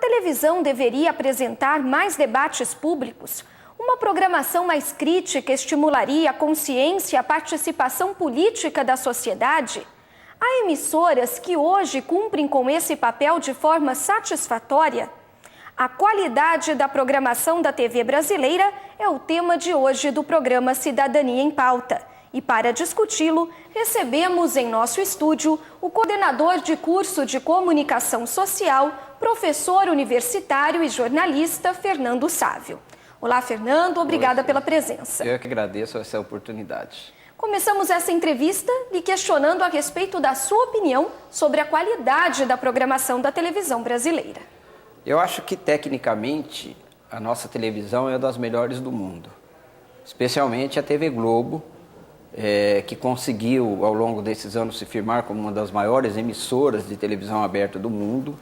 televisão deveria apresentar mais debates públicos? Uma programação mais crítica estimularia a consciência e a participação política da sociedade? Há emissoras que hoje cumprem com esse papel de forma satisfatória? A qualidade da programação da TV brasileira é o tema de hoje do programa Cidadania em Pauta. E para discuti-lo, recebemos em nosso estúdio o coordenador de curso de Comunicação Social, professor universitário e jornalista Fernando Sávio. Olá, Fernando, obrigada pela presença. Eu que agradeço essa oportunidade. Começamos essa entrevista lhe questionando a respeito da sua opinião sobre a qualidade da programação da televisão brasileira. Eu acho que, tecnicamente, a nossa televisão é uma das melhores do mundo. Especialmente a TV Globo, que conseguiu, ao longo desses anos, se firmar como uma das maiores emissoras de televisão aberta do mundo,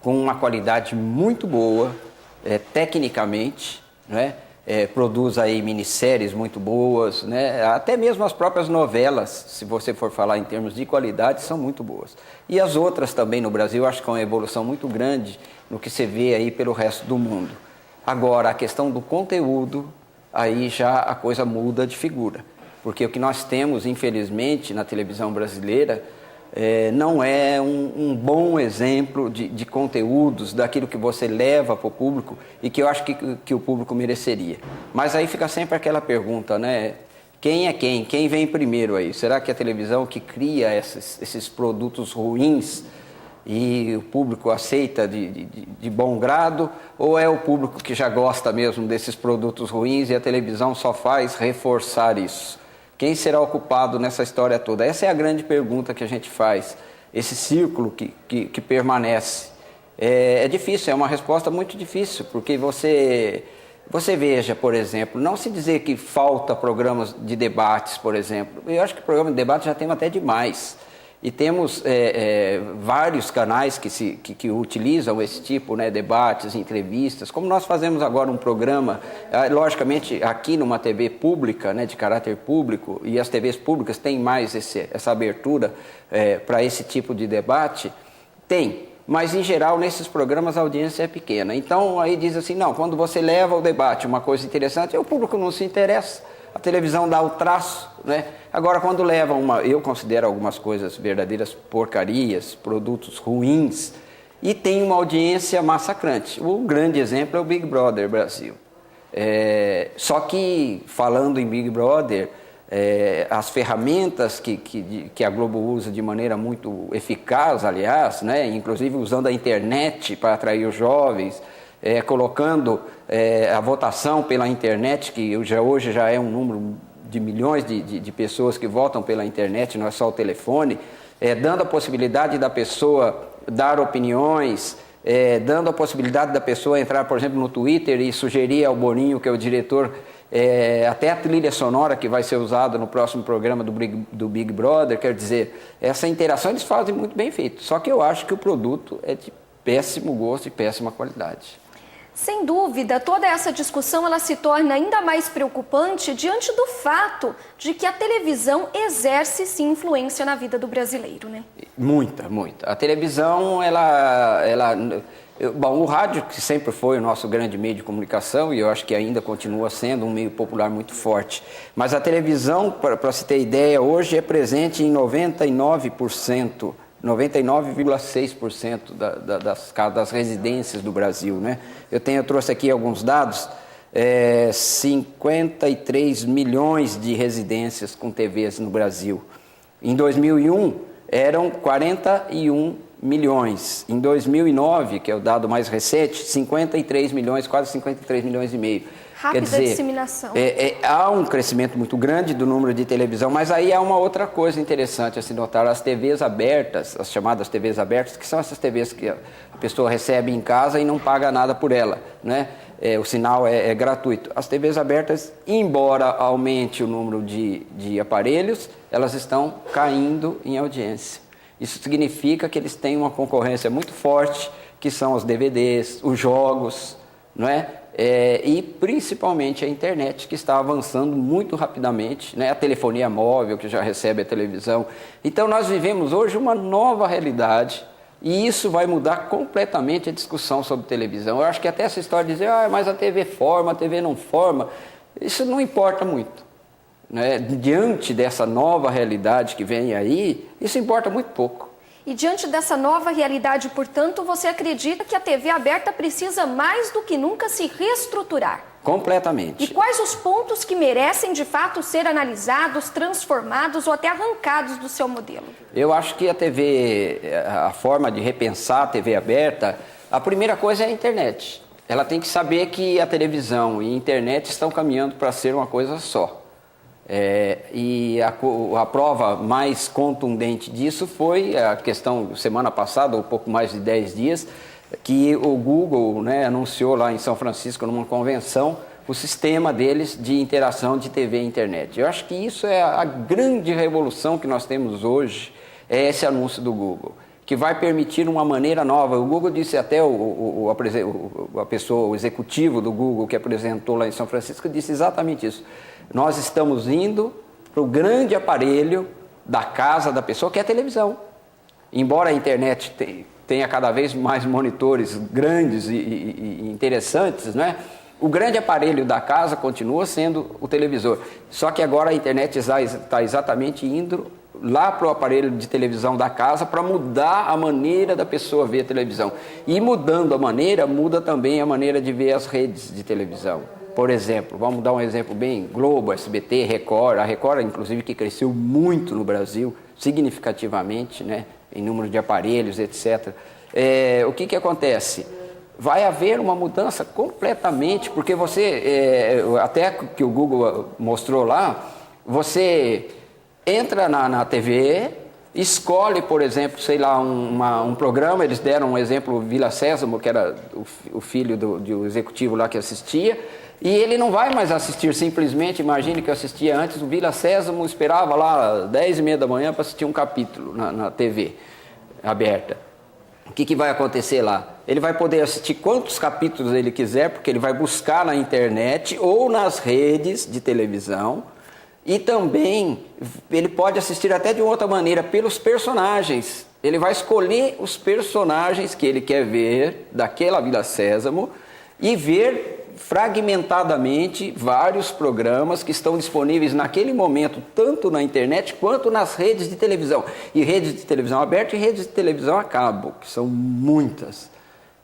com uma qualidade muito boa, tecnicamente, né? Produz aí minisséries muito boas, né? Até mesmo as próprias novelas, se você for falar em termos de qualidade, são muito boas. E as outras também no Brasil, acho que é uma evolução muito grande no que se vê aí pelo resto do mundo. Agora, a questão do conteúdo, aí já a coisa muda de figura. Porque o que nós temos, infelizmente, na televisão brasileira, não é um bom exemplo de conteúdos, daquilo que você leva para o público e que eu acho que o público mereceria. Mas aí fica sempre aquela pergunta, né? Quem é quem? Quem vem primeiro aí? Será que a televisão que cria esses produtos ruins e o público aceita de bom grado? Ou é o público que já gosta mesmo desses produtos ruins e a televisão só faz reforçar isso? Quem será o culpado nessa história toda? Essa é a grande pergunta que a gente faz, esse círculo que permanece. É difícil, é uma resposta muito difícil, porque você veja, por exemplo, não se dizer que falta programas de debates, por exemplo. Eu acho que programa de debate já tem até demais. E temos vários canais que utilizam esse tipo, né, debates, entrevistas. Como nós fazemos agora um programa, logicamente aqui numa TV pública, né, de caráter público, e as TVs públicas têm mais essa abertura para esse tipo de debate, tem. Mas, em geral, nesses programas a audiência é pequena. Então, aí diz assim, não, quando você leva ao debate uma coisa interessante, o público não se interessa. A televisão dá o traço, né? Agora, quando leva eu considero algumas coisas verdadeiras porcarias, produtos ruins, e tem uma audiência massacrante. O grande exemplo é o Big Brother Brasil. Só que, falando em Big Brother, as ferramentas que a Globo usa de maneira muito eficaz, aliás, né? Inclusive usando a internet para atrair os jovens, colocando a votação pela internet, que hoje já é um número de milhões de pessoas que votam pela internet, não é só o telefone, dando a possibilidade da pessoa dar opiniões, dando a possibilidade da pessoa entrar, por exemplo, no Twitter e sugerir ao Boninho, que é o diretor, até a trilha sonora que vai ser usada no próximo programa do Big Brother. Quer dizer, essa interação eles fazem muito bem feito, só que eu acho que o produto é de péssimo gosto e péssima qualidade. Sem dúvida, toda essa discussão ela se torna ainda mais preocupante diante do fato de que a televisão exerce sim influência na vida do brasileiro, né? Muita. A televisão, bom, o rádio, que sempre foi o nosso grande meio de comunicação, e eu acho que ainda continua sendo um meio popular muito forte, mas a televisão, para se ter ideia, hoje é presente em 99,6% das residências do Brasil, né? Eu trouxe aqui alguns dados, 53 milhões de residências com TVs no Brasil. Em 2001, eram 41 milhões. Em 2009, que é o dado mais recente, 53 milhões, quase 53 milhões e meio. Rápida disseminação. Há um crescimento muito grande do número de televisão, mas aí há uma outra coisa interessante a se notar. As TVs abertas, as chamadas TVs abertas, que são essas TVs que a pessoa recebe em casa e não paga nada por ela, né? O sinal é gratuito. As TVs abertas, embora aumente o número de aparelhos, elas estão caindo em audiência. Isso significa que eles têm uma concorrência muito forte, que são os DVDs, os jogos, não é? E principalmente a internet, que está avançando muito rapidamente, né? A telefonia móvel, que já recebe a televisão. Então nós vivemos hoje uma nova realidade, E isso vai mudar completamente a discussão sobre televisão. Eu acho que até essa história de dizer, mas a TV forma, a TV não forma, isso não importa muito, né? Diante dessa nova realidade que vem aí, isso importa muito pouco. E diante dessa nova realidade, portanto, você acredita que a TV aberta precisa mais do que nunca se reestruturar? Completamente. E quais os pontos que merecem, de fato, ser analisados, transformados ou até arrancados do seu modelo? Eu acho que a TV, a forma de repensar a TV aberta, a primeira coisa é a internet. Ela tem que saber que a televisão e a internet estão caminhando para ser uma coisa só. E a prova mais contundente disso foi a questão, semana passada, ou pouco mais de 10 dias, que o Google, né, anunciou lá em São Francisco, numa convenção, o sistema deles de interação de TV e internet. Eu acho que isso é a grande revolução que nós temos hoje, é esse anúncio do Google, que vai permitir uma maneira nova. O Google disse até, o executivo do Google que apresentou lá em São Francisco, disse exatamente isso. Nós estamos indo para o grande aparelho da casa da pessoa, que é a televisão. Embora a internet tenha cada vez mais monitores grandes e interessantes, né? O grande aparelho da casa continua sendo o televisor. Só que agora a internet está exatamente indo lá para o aparelho de televisão da casa para mudar a maneira da pessoa ver a televisão. E mudando a maneira, muda também a maneira de ver as redes de televisão. Por exemplo, vamos dar um exemplo bem, Globo, SBT, Record. A Record, inclusive, que cresceu muito no Brasil, significativamente, né, em número de aparelhos, etc. O que acontece? Vai haver uma mudança completamente, porque você, até que o Google mostrou lá, você entra na TV, escolhe, por exemplo, sei lá, um programa, eles deram um exemplo, Vila Sésamo, que era o filho do executivo lá que assistia, e ele não vai mais assistir simplesmente, imagine que eu assistia antes, o Vila Sésamo esperava lá 10h30 da manhã para assistir um capítulo na TV aberta. O que vai acontecer lá? Ele vai poder assistir quantos capítulos ele quiser, porque ele vai buscar na internet ou nas redes de televisão, e também ele pode assistir até de outra maneira, pelos personagens. Ele vai escolher os personagens que ele quer ver daquela Vila Sésamo e ver fragmentadamente vários programas que estão disponíveis naquele momento, tanto na internet quanto nas redes de televisão. E redes de televisão aberta e redes de televisão a cabo, que são muitas.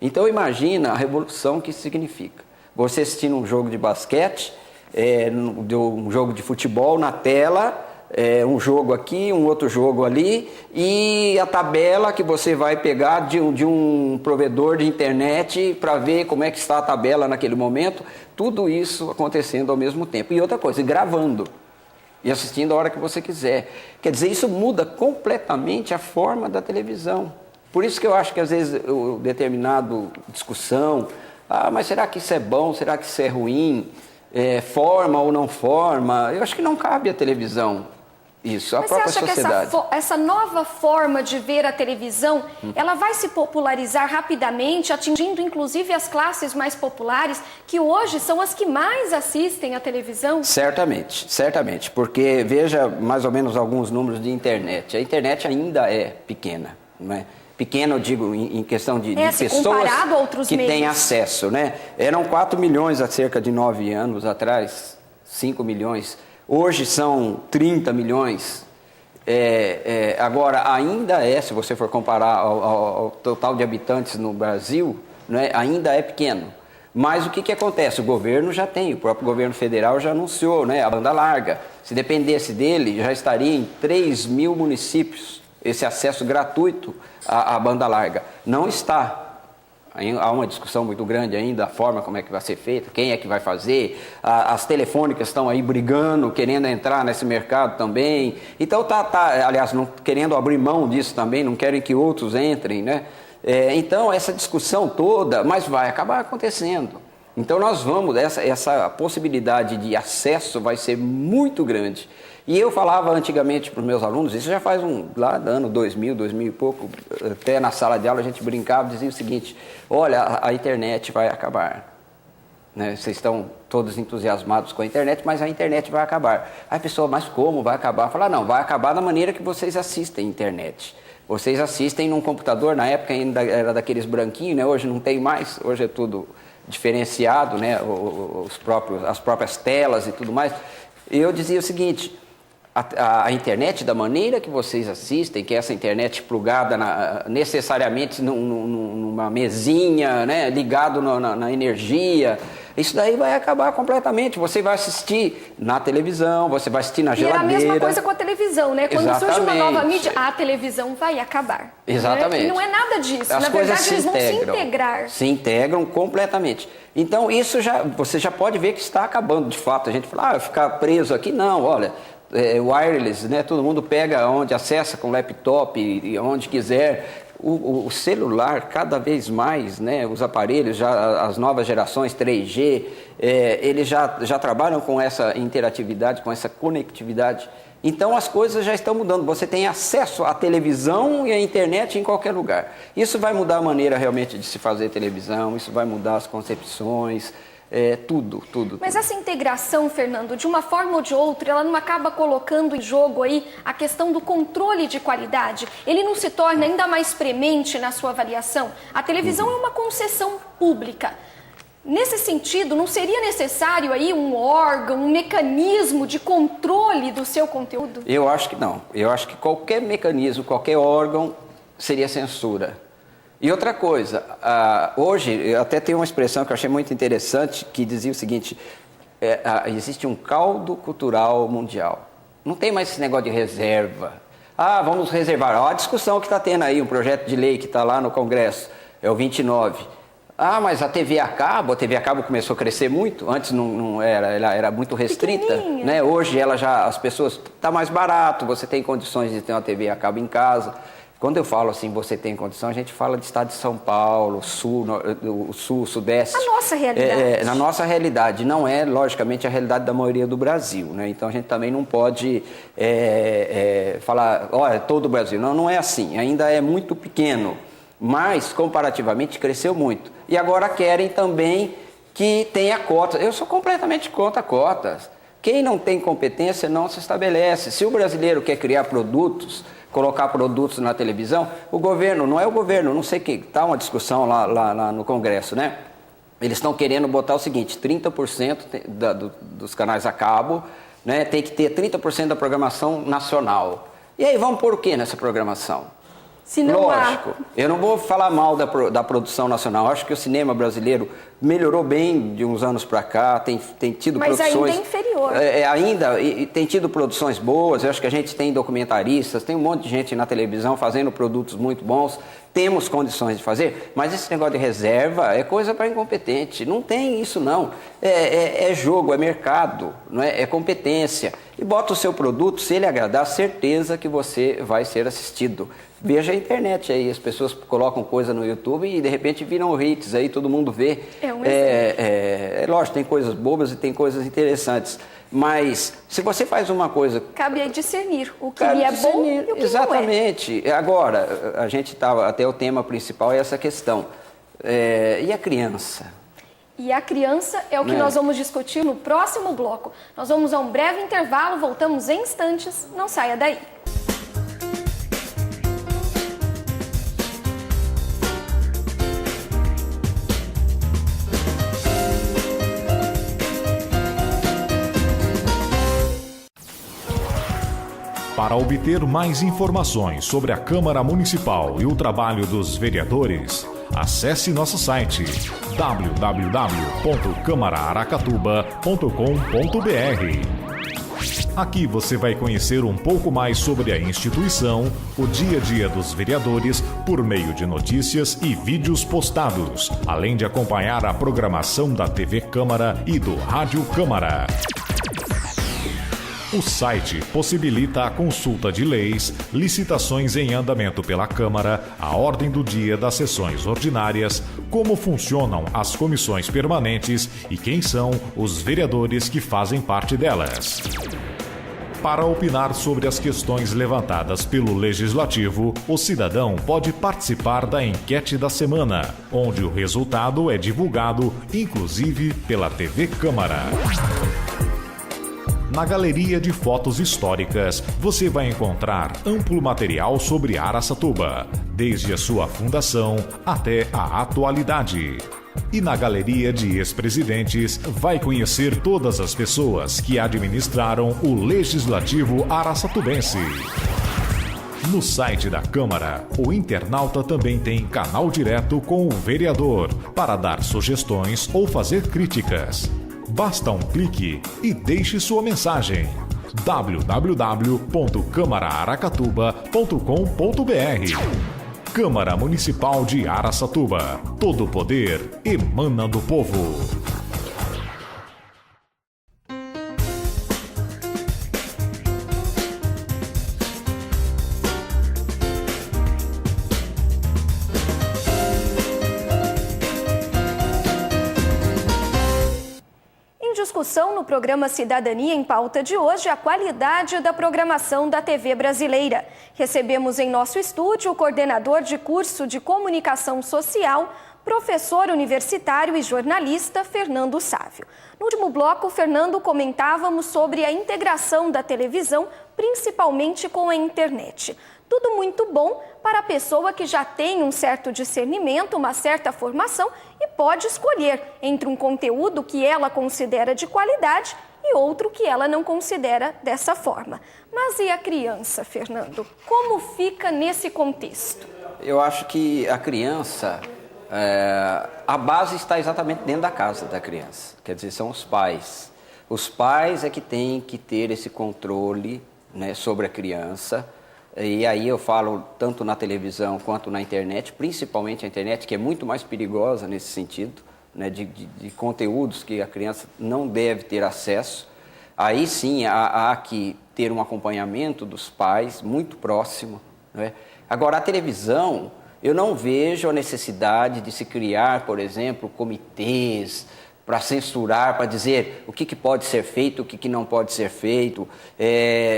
Então imagina a revolução que isso significa. Você assistindo um jogo de basquete, um jogo de futebol na tela, um jogo aqui, um outro jogo ali, e a tabela que você vai pegar de um provedor de internet para ver como é que está a tabela naquele momento, tudo isso acontecendo ao mesmo tempo. E outra coisa, gravando e assistindo a hora que você quiser. Quer dizer, isso muda completamente a forma da televisão. Por isso que eu acho que às vezes determinado discussão, mas será que isso é bom, será que isso é ruim, forma ou não forma, eu acho que não cabe à televisão. Isso, a própria sociedade. Mas você acha que essa nova forma de ver a televisão, ela vai se popularizar rapidamente, atingindo inclusive as classes mais populares, que hoje são as que mais assistem à televisão? Certamente, certamente, porque veja mais ou menos alguns números de internet. A internet ainda é pequena, não é? Pequena, eu digo, em questão de pessoas que têm acesso, né? Eram 4 milhões há cerca de 9 anos atrás, 5 milhões. Hoje são 30 milhões. Agora, ainda se você for comparar ao total de habitantes no Brasil, né, ainda é pequeno. Mas o que acontece? O governo já tem, o próprio governo federal já anunciou, né, a banda larga. Se dependesse dele, já estaria em 3 mil municípios esse acesso gratuito à banda larga. Não está. Há uma discussão muito grande ainda, a forma como é que vai ser feita, quem é que vai fazer, as telefônicas estão aí brigando, querendo entrar nesse mercado também, então aliás, não querendo abrir mão disso também, não querem que outros entrem, né? Então essa discussão toda, mas vai acabar acontecendo. Então nós vamos, essa possibilidade de acesso vai ser muito grande. E eu falava antigamente para os meus alunos, isso já faz lá do ano 2000 e pouco, até na sala de aula a gente brincava e dizia o seguinte: olha, a internet vai acabar. Né? Vocês estão todos entusiasmados com a internet, mas a internet vai acabar. Aí a pessoa, mas como vai acabar? Fala, não, vai acabar da maneira que vocês assistem a internet. Vocês assistem num computador, na época ainda era daqueles branquinhos, né? Hoje não tem mais, hoje é tudo diferenciado, né? As próprias telas e tudo mais. Eu dizia o seguinte, a internet, da maneira que vocês assistem, que é essa internet plugada necessariamente numa mesinha, né? Ligado na energia, isso daí vai acabar completamente. Você vai assistir na televisão, você vai assistir na geladeira. E é a mesma coisa com a televisão, né? Quando surge uma nova mídia, a televisão vai acabar. Exatamente. Né? E não é nada disso. As Na coisas verdade, eles vão se integrar. Se integram completamente. Então, isso você já pode ver que está acabando, de fato. A gente fala, ficar preso aqui. Não, olha, wireless, né? Todo mundo pega onde acessa com laptop e onde quiser. O celular, cada vez mais, né, os aparelhos, as novas gerações 3G, eles já trabalham com essa interatividade, com essa conectividade. Então as coisas já estão mudando. Você tem acesso à televisão e à internet em qualquer lugar. Isso vai mudar a maneira realmente de se fazer televisão, isso vai mudar as concepções. Tudo. Mas essa integração, Fernando, de uma forma ou de outra, ela não acaba colocando em jogo aí a questão do controle de qualidade? Ele não se torna ainda mais premente na sua avaliação? A televisão é uma concessão pública. Nesse sentido, não seria necessário aí um órgão, um mecanismo de controle do seu conteúdo? Eu acho que não. Eu acho que qualquer mecanismo, qualquer órgão seria censura. E outra coisa, hoje, eu até tenho uma expressão que eu achei muito interessante, que dizia o seguinte, existe um caldo cultural mundial. Não tem mais esse negócio de reserva. Vamos reservar. Olha a discussão que está tendo aí, um projeto de lei que está lá no Congresso, é o 29. Mas a TV a cabo começou a crescer muito, antes não era, ela era muito restrita, né? Hoje as pessoas, está mais barato, você tem condições de ter uma TV a cabo em casa. Quando eu falo assim, você tem condição, a gente fala de estado de São Paulo, sul, sudeste. A nossa realidade. Na nossa realidade, não é, logicamente, a realidade da maioria do Brasil, né? Então a gente também não pode falar, olha, todo o Brasil. Não é assim, ainda é muito pequeno, mas comparativamente cresceu muito. E agora querem também que tenha cotas. Eu sou completamente contra cotas. Quem não tem competência não se estabelece. Se o brasileiro quer criar produtos, colocar produtos na televisão, o governo, não é o governo, não sei o que, está uma discussão lá no Congresso, né? Eles estão querendo botar o seguinte, 30% dos canais a cabo, né, tem que ter 30% da programação nacional. E aí, vamos pôr o que nessa programação? Se não Lógico, eu não vou falar mal da produção nacional, acho que o cinema brasileiro melhorou bem de uns anos para cá, tem tido produções... Mas ainda é inferior. Ainda tem tido produções boas, eu acho que a gente tem documentaristas, tem um monte de gente na televisão fazendo produtos muito bons, temos condições de fazer, mas esse negócio de reserva é coisa para incompetente, não tem isso não, é jogo, é mercado, não é competência. E bota o seu produto, se ele agradar, certeza que você vai ser assistido. Veja a internet aí, as pessoas colocam coisa no YouTube e de repente viram hits aí, todo mundo vê. Lógico, tem coisas bobas e tem coisas interessantes. Mas se você faz uma coisa... Cabe a discernir o que é bom e o que exatamente. não é. Agora, a gente estava, até o tema principal é essa questão. E a criança? E a criança é o que nós vamos discutir no próximo bloco. Nós vamos a um breve intervalo, voltamos em instantes, não saia daí. Para obter mais informações sobre a Câmara Municipal e o trabalho dos vereadores, acesse nosso site www.câmaraaracatuba.com.br. Aqui você vai conhecer um pouco mais sobre a instituição, o dia a dia dos vereadores, por meio de notícias e vídeos postados, além de acompanhar a programação da TV Câmara e do Rádio Câmara. O site possibilita a consulta de leis, licitações em andamento pela Câmara, a ordem do dia das sessões ordinárias, como funcionam as comissões permanentes e quem são os vereadores que fazem parte delas. Para opinar sobre as questões levantadas pelo Legislativo, o cidadão pode participar da enquete da semana, onde o resultado é divulgado, inclusive pela TV Câmara. Na Galeria de Fotos Históricas, você vai encontrar amplo material sobre Araçatuba, desde a sua fundação até a atualidade. E na Galeria de Ex-Presidentes, vai conhecer todas as pessoas que administraram o Legislativo araçatubense. No site da Câmara, o internauta também tem canal direto com o vereador para dar sugestões ou fazer críticas. Basta um clique e deixe sua mensagem. www.câmaraaracatuba.com.br Câmara Municipal de Araçatuba. Todo o poder emana do povo. Discussão no programa Cidadania em Pauta de hoje, a qualidade da programação da TV brasileira. Recebemos em nosso estúdio o coordenador de curso de Comunicação Social, professor universitário e jornalista Fernando Sávio. No último bloco, Fernando, comentávamos sobre a integração da televisão, principalmente com a internet. Tudo muito bom para a pessoa que já tem um certo discernimento, uma certa formação e pode escolher entre um conteúdo que ela considera de qualidade e outro que ela não considera dessa forma. Mas e a criança, Fernando? Como fica nesse contexto? Eu acho que a criança, a base está exatamente dentro da casa da criança. Quer dizer, são os pais. Os pais é que têm que ter esse controle, né, sobre a criança. E aí eu falo tanto na televisão quanto na internet, principalmente a internet, que é muito mais perigosa nesse sentido, né, de conteúdos que a criança não deve ter acesso. Aí sim há que ter um acompanhamento dos pais muito próximo, né? Agora, a televisão, eu não vejo a necessidade de se criar, por exemplo, comitês para censurar, para dizer o que pode ser feito, o que não pode ser feito.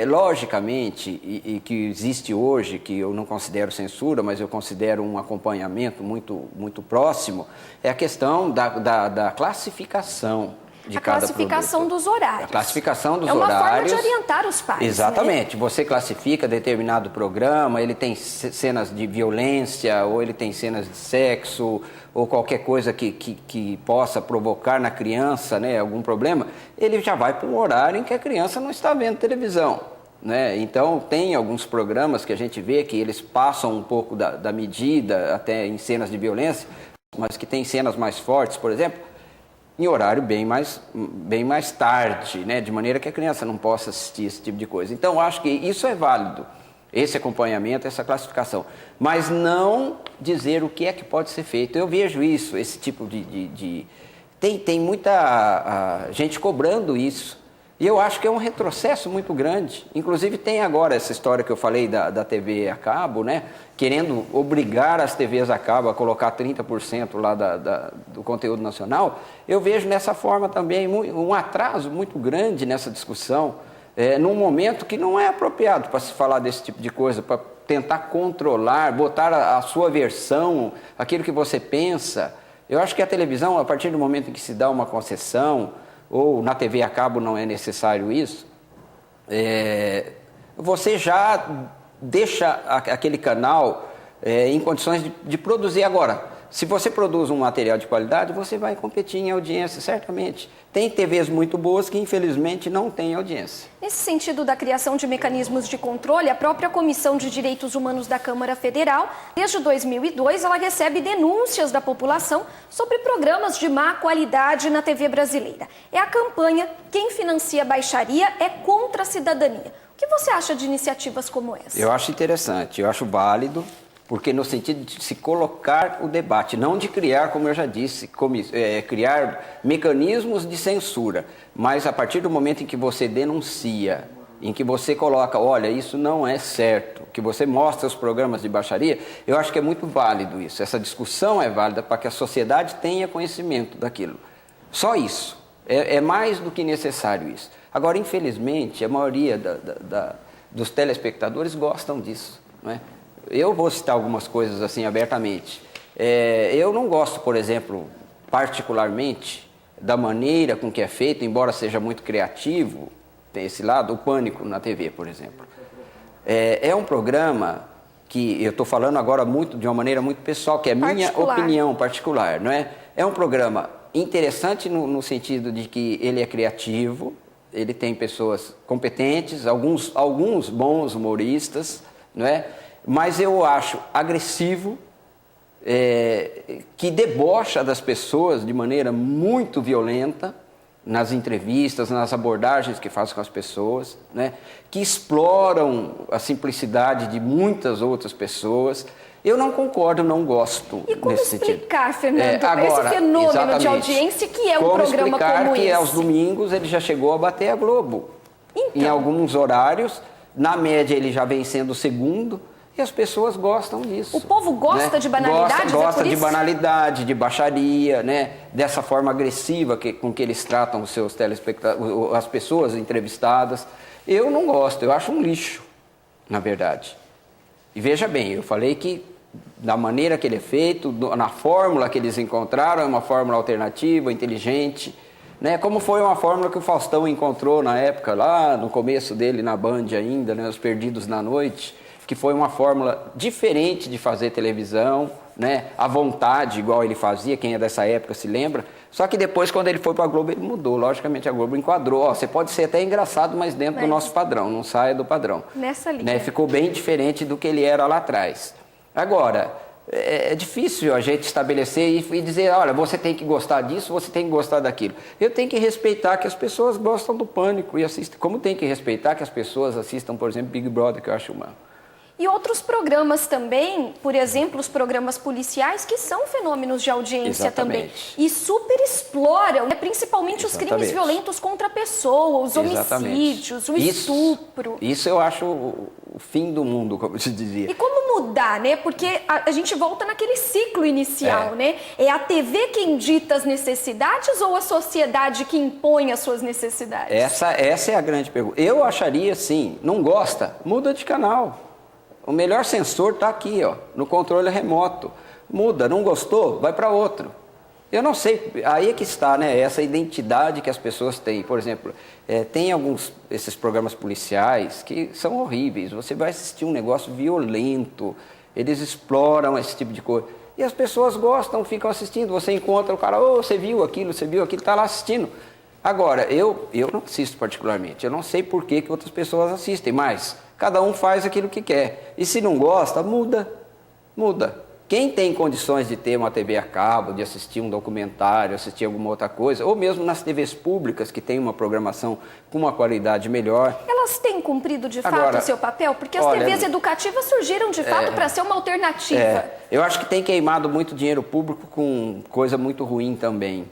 Logicamente, e que existe hoje, que eu não considero censura, mas eu considero um acompanhamento muito próximo, é a questão da classificação de cada produto. A classificação dos horários. A classificação dos horários. É uma forma de orientar os pais. Exatamente. Né? Você classifica determinado programa, ele tem cenas de violência, ou ele tem cenas de sexo, ou qualquer coisa que possa provocar na criança, né, algum problema, ele já vai para um horário em que a criança não está vendo televisão, né? Então, tem alguns programas que a gente vê que eles passam um pouco da medida, até em cenas de violência, mas que tem cenas mais fortes, por exemplo, em horário bem mais tarde, né, de maneira que a criança não possa assistir esse tipo de coisa. Então, eu acho que isso é válido, esse acompanhamento, essa classificação, mas não dizer o que é que pode ser feito. Eu vejo isso, esse tipo Tem muita gente cobrando isso, e eu acho que é um retrocesso muito grande. Inclusive tem agora essa história que eu falei da TV a cabo, né, querendo obrigar as TVs a cabo a colocar 30% lá do conteúdo nacional. Eu vejo nessa forma também um atraso muito grande nessa discussão, num momento que não é apropriado para se falar desse tipo de coisa, para tentar controlar, botar a sua versão, aquilo que você pensa. Eu acho que a televisão, a partir do momento em que se dá uma concessão, ou na TV a cabo não é necessário isso, você já deixa aquele canal em condições de produzir. Agora, se você produz um material de qualidade, você vai competir em audiência, certamente. Tem TVs muito boas que, infelizmente, não têm audiência. Nesse sentido da criação de mecanismos de controle, a própria Comissão de Direitos Humanos da Câmara Federal, desde 2002, ela recebe denúncias da população sobre programas de má qualidade na TV brasileira. É a campanha Quem Financia a Baixaria é Contra a Cidadania. O que você acha de iniciativas como essa? Eu acho interessante, eu acho válido, porque no sentido de se colocar o debate, não de criar, como eu já disse, criar mecanismos de censura, mas a partir do momento em que você denuncia, em que você coloca, olha, isso não é certo, que você mostra os programas de baixaria, eu acho que é muito válido isso. Essa discussão é válida para que a sociedade tenha conhecimento daquilo. Só isso. É mais do que necessário isso. Agora, infelizmente, a maioria dos telespectadores gostam disso, não é? Eu vou citar algumas coisas assim abertamente. Eu não gosto, por exemplo, particularmente, da maneira com que é feito, embora seja muito criativo, tem esse lado, o Pânico na TV, por exemplo. É um programa que eu estou falando agora de uma maneira muito pessoal, que é a minha opinião particular, não é? É um programa interessante no sentido de que ele é criativo, ele tem pessoas competentes, alguns bons humoristas, não é? Mas eu acho agressivo, que debocha das pessoas de maneira muito violenta, nas entrevistas, nas abordagens que faz com as pessoas, né? Que exploram a simplicidade de muitas outras pessoas. Eu não concordo, não gosto nesse sentido. E como explicar, Fernando, agora, esse fenômeno exatamente, de audiência que é um programa como esse? Como explicar que aos domingos ele já chegou a bater a Globo. Então, em alguns horários, na média ele já vem sendo o segundo, e as pessoas gostam disso. O povo gosta, né, de banalidades? Gosta de banalidade, de baixaria, né? Dessa forma agressiva com que eles tratam os seus telespectadores, as pessoas entrevistadas. Eu não gosto, eu acho um lixo, na verdade. E veja bem, eu falei que da maneira que ele é feito, na fórmula que eles encontraram, é uma fórmula alternativa, inteligente, né? Como foi uma fórmula que o Faustão encontrou na época, lá no começo dele, na Band ainda, né? Os Perdidos na Noite, que foi uma fórmula diferente de fazer televisão, né? À vontade, igual ele fazia, quem é dessa época se lembra. Só que depois, quando ele foi para a Globo, ele mudou. Logicamente, a Globo enquadrou. Ó, você pode ser até engraçado, mas dentro do nosso padrão, não saia do padrão. Nessa linha. Né? Ficou bem diferente do que ele era lá atrás. Agora, é difícil a gente estabelecer e dizer, olha, você tem que gostar disso, você tem que gostar daquilo. Eu tenho que respeitar que as pessoas gostam do Pânico e assistem. Como tem que respeitar que as pessoas assistam, por exemplo, Big Brother, que eu acho uma... E outros programas também, por exemplo, os programas policiais, que são fenômenos de audiência também. E super exploram, né, principalmente os crimes violentos contra a pessoa, os homicídios, o estupro. Isso eu acho o fim do mundo, como se dizia. E como mudar, né? Porque a gente volta naquele ciclo inicial, né? É a TV quem dita as necessidades ou a sociedade que impõe as suas necessidades? Essa é a grande pergunta. Eu acharia, sim, não gosta, muda de canal. O melhor sensor está aqui, ó, no controle remoto. Muda, não gostou? Vai para outro. Eu não sei, aí é que está, né, essa identidade que as pessoas têm. Por exemplo, tem esses programas policiais que são horríveis. Você vai assistir um negócio violento, eles exploram esse tipo de coisa. E as pessoas gostam, ficam assistindo. Você encontra o cara, você viu aquilo, está lá assistindo. Agora, eu não assisto particularmente. Eu não sei por que outras pessoas assistem, mas... Cada um faz aquilo que quer. E se não gosta, muda. Quem tem condições de ter uma TV a cabo, de assistir um documentário, assistir alguma outra coisa, ou mesmo nas TVs públicas, que tem uma programação com uma qualidade melhor... Elas têm cumprido de fato o seu papel? Porque as TVs educativas surgiram de fato para ser uma alternativa. Eu acho que tem queimado muito dinheiro público com coisa muito ruim também.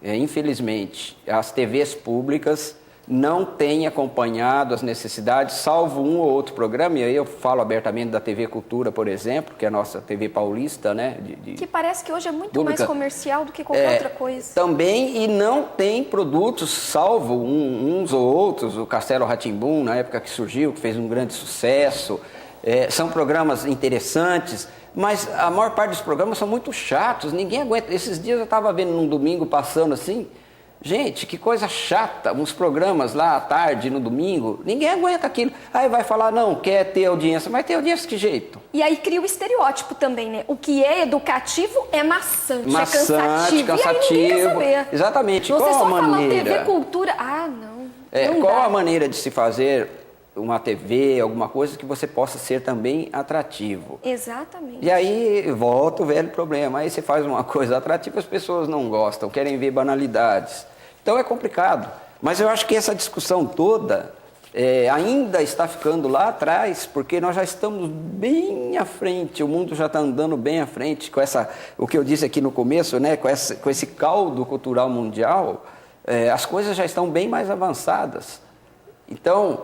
Infelizmente, as TVs públicas... não tem acompanhado as necessidades, salvo um ou outro programa, e aí eu falo abertamente da TV Cultura, por exemplo, que é a nossa TV paulista, né? Que parece que hoje é muito mais comercial do que qualquer outra coisa. Também, e não tem produtos, salvo uns ou outros, o Castelo Rá-Tim-Bum, na época que surgiu, que fez um grande sucesso, são programas interessantes, mas a maior parte dos programas são muito chatos, ninguém aguenta. Esses dias eu estava vendo num domingo passando assim, gente, que coisa chata, uns programas lá à tarde, no domingo, ninguém aguenta aquilo. Aí vai falar, não, quer ter audiência, mas ter audiência de que jeito? E aí cria o estereótipo também, né? O que é educativo é maçante, é cansativo. E aí ninguém quer saber. Exatamente. Você qual só a maneira? TV Cultura, não qual dá. a maneira de se fazer uma TV, alguma coisa que você possa ser também atrativo? Exatamente. E aí volta o velho problema, aí você faz uma coisa atrativa, as pessoas não gostam, querem ver banalidades. Então é complicado, mas eu acho que essa discussão toda ainda está ficando lá atrás, porque nós já estamos bem à frente, o mundo já está andando bem à frente, com o que eu disse aqui no começo, né, com esse caldo cultural mundial, as coisas já estão bem mais avançadas. Então,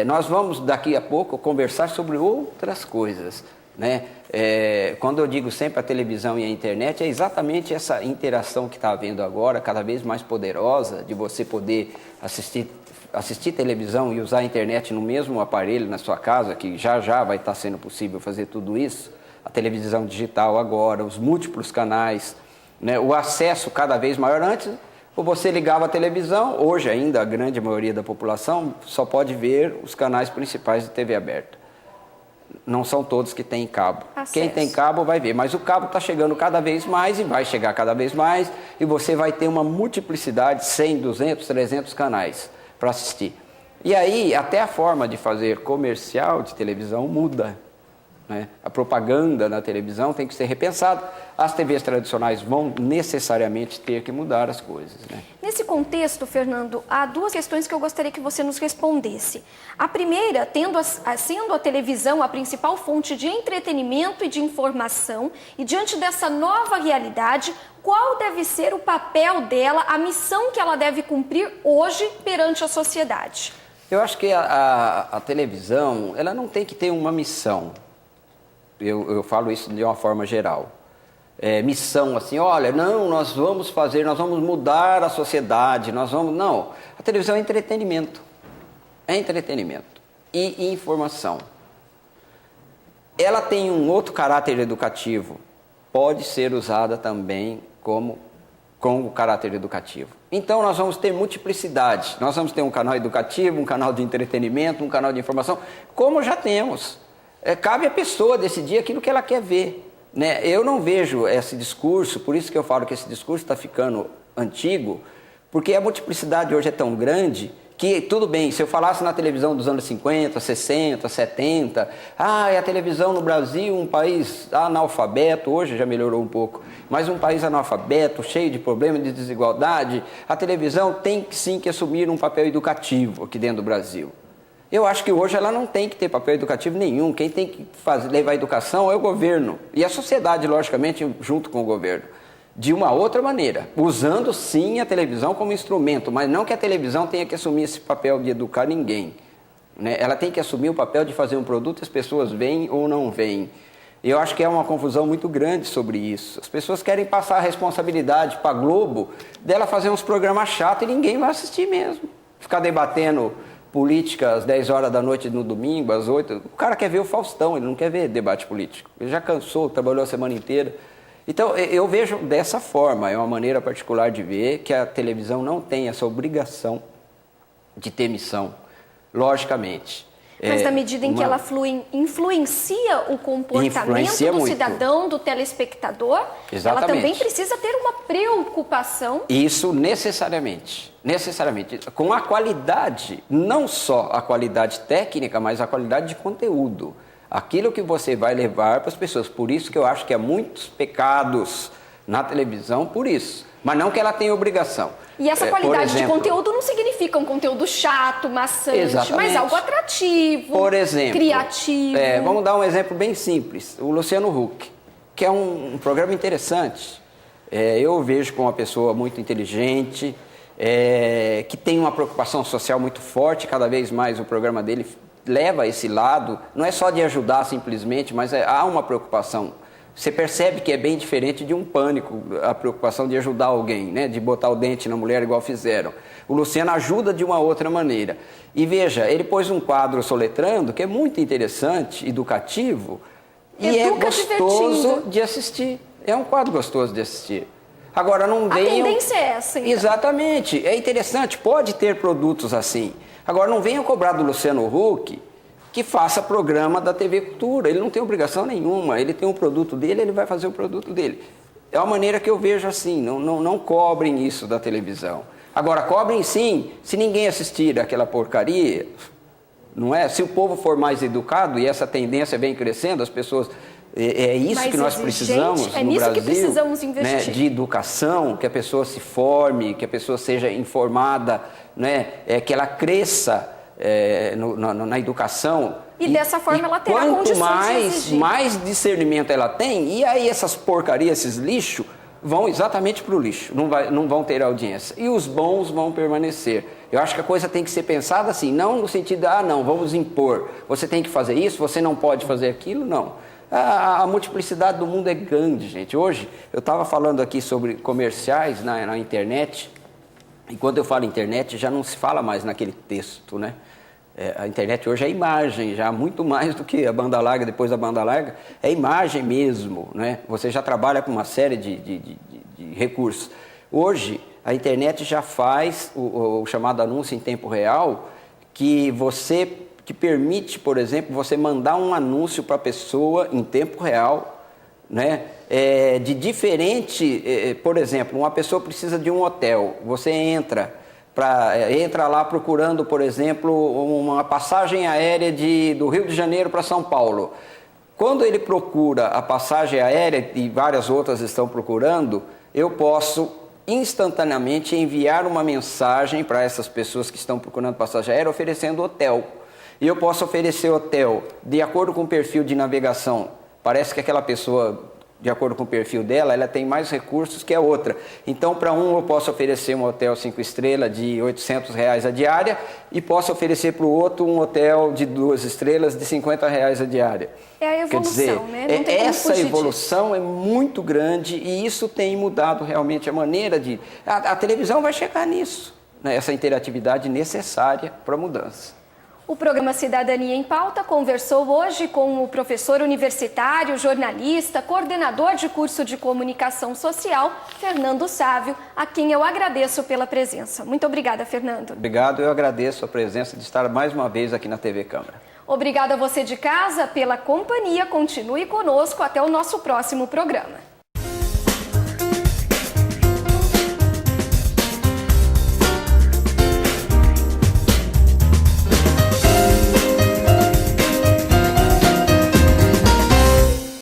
nós vamos daqui a pouco conversar sobre outras coisas, né? Quando eu digo sempre a televisão e a internet, é exatamente essa interação que está havendo agora, cada vez mais poderosa, de você poder assistir televisão e usar a internet no mesmo aparelho na sua casa, que já vai estar sendo possível fazer tudo isso, a televisão digital agora, os múltiplos canais, né? O acesso cada vez maior. Antes, ou você ligava a televisão, hoje ainda a grande maioria da população só pode ver os canais principais de TV aberta. Não são todos que têm cabo. Acesso. Quem tem cabo vai ver, mas o cabo está chegando cada vez mais e vai chegar cada vez mais, e você vai ter uma multiplicidade, 100, 200, 300 canais para assistir. E aí, até a forma de fazer comercial de televisão muda, né? A propaganda na televisão tem que ser repensada. As TVs tradicionais vão necessariamente ter que mudar as coisas, né? Nesse contexto, Fernando, há duas questões que eu gostaria que você nos respondesse. A primeira, sendo a televisão a principal fonte de entretenimento e de informação, e diante dessa nova realidade, qual deve ser o papel dela, a missão que ela deve cumprir hoje perante a sociedade? Eu acho que a televisão, ela não tem que ter uma missão. Eu falo isso de uma forma geral. Missão assim, olha, não, nós vamos mudar a sociedade, não. A televisão é entretenimento. É entretenimento e informação. Ela tem um outro caráter educativo, pode ser usada também com o caráter educativo. Então nós vamos ter multiplicidade, nós vamos ter um canal educativo, um canal de entretenimento, um canal de informação, como já temos. Cabe à pessoa decidir aquilo que ela quer ver, né? Eu não vejo esse discurso, por isso que eu falo que esse discurso está ficando antigo, porque a multiplicidade hoje é tão grande que, tudo bem, se eu falasse na televisão dos anos 50, 60, 70, a televisão no Brasil, um país analfabeto, hoje já melhorou um pouco, mas um país analfabeto, cheio de problemas de desigualdade, a televisão tem sim que assumir um papel educativo aqui dentro do Brasil. Eu acho que hoje ela não tem que ter papel educativo nenhum. Quem tem que levar a educação é o governo. E a sociedade, logicamente, junto com o governo. De uma outra maneira, usando sim a televisão como instrumento, mas não que a televisão tenha que assumir esse papel de educar ninguém, né? Ela tem que assumir o papel de fazer um produto e as pessoas veem ou não veem. Eu acho que é uma confusão muito grande sobre isso. As pessoas querem passar a responsabilidade para a Globo dela fazer uns programas chatos e ninguém vai assistir mesmo. Ficar debatendo política às 10 horas da noite no domingo, às 8. O cara quer ver o Faustão, ele não quer ver debate político. Ele já cansou, trabalhou a semana inteira. Então, eu vejo dessa forma, é uma maneira particular de ver que a televisão não tem essa obrigação de ter missão, logicamente. Mas na medida em que ela influencia o comportamento do cidadão, do telespectador, exatamente, ela também precisa ter uma preocupação. Isso necessariamente, com a qualidade, não só a qualidade técnica, mas a qualidade de conteúdo. Aquilo que você vai levar para as pessoas. Por isso que eu acho que há muitos pecados na televisão, por isso. Mas não que ela tenha obrigação. E essa qualidade de conteúdo não significa um conteúdo chato, maçante, exatamente, mas algo atrativo, por exemplo, criativo. Vamos dar um exemplo bem simples. O Luciano Huck, que é um programa interessante. Eu vejo como uma pessoa muito inteligente, que tem uma preocupação social muito forte. Cada vez mais o programa dele leva esse lado. Não é só de ajudar simplesmente, mas há uma preocupação. Você percebe que é bem diferente de um pânico, a preocupação de ajudar alguém, né? De botar o dente na mulher igual fizeram. O Luciano ajuda de uma outra maneira. E veja, ele pôs um quadro soletrando que é muito interessante, educativo, e é gostoso de assistir. É um quadro gostoso de assistir. Agora não venham... A tendência é essa, então. Exatamente, é interessante, pode ter produtos assim. Agora não venham cobrar do Luciano Huck que faça programa da TV Cultura. Ele não tem obrigação nenhuma, ele tem um produto dele, ele vai fazer o produto dele. É uma maneira que eu vejo assim, não cobrem isso da televisão. Agora, cobrem sim, se ninguém assistir aquela porcaria, não é? Se o povo for mais educado, e essa tendência vem crescendo, as pessoas... É isso mais que nós precisamos no nisso Brasil, que precisamos investir. Né, de educação, que a pessoa se forme, que a pessoa seja informada, né, que ela cresça na educação. E dessa forma ela terá condições de exigir. Mais discernimento ela tem, e aí essas porcarias, esses lixos, vão exatamente para o lixo, não vão ter audiência. E os bons vão permanecer. Eu acho que a coisa tem que ser pensada assim, não no sentido de, não, vamos impor, você tem que fazer isso, você não pode fazer aquilo, não. A multiplicidade do mundo é grande, gente. Hoje, eu estava falando aqui sobre comerciais na internet, e quando eu falo internet, já não se fala mais naquele texto, né? A internet hoje é imagem, já muito mais do que a banda larga, depois da banda larga, é imagem mesmo, né? Você já trabalha com uma série de recursos. Hoje, a internet já faz o chamado anúncio em tempo real, que permite, por exemplo, você mandar um anúncio para a pessoa em tempo real, né? De diferente, por exemplo, uma pessoa precisa de um hotel, você entra lá procurando, por exemplo, uma passagem aérea do Rio de Janeiro para São Paulo. Quando ele procura a passagem aérea, e várias outras estão procurando, eu posso instantaneamente enviar uma mensagem para essas pessoas que estão procurando passagem aérea oferecendo hotel. E eu posso oferecer hotel de acordo com o perfil de navegação. Parece que aquela pessoa, de acordo com o perfil dela, ela tem mais recursos que a outra. Então, para um eu posso oferecer um hotel 5 estrelas de R$800 a diária e posso oferecer para o outro um hotel de 2 estrelas de R$50 a diária. É a evolução, quer dizer, né? Não tem como essa fugir evolução é muito grande e isso tem mudado realmente a maneira de... A televisão vai chegar nisso, né? Essa interatividade necessária para a mudança. O programa Cidadania em Pauta conversou hoje com o professor universitário, jornalista, coordenador de curso de comunicação social, Fernando Sávio, a quem eu agradeço pela presença. Muito obrigada, Fernando. Obrigado, eu agradeço a presença de estar mais uma vez aqui na TV Câmara. Obrigada a você de casa pela companhia. Continue conosco até o nosso próximo programa.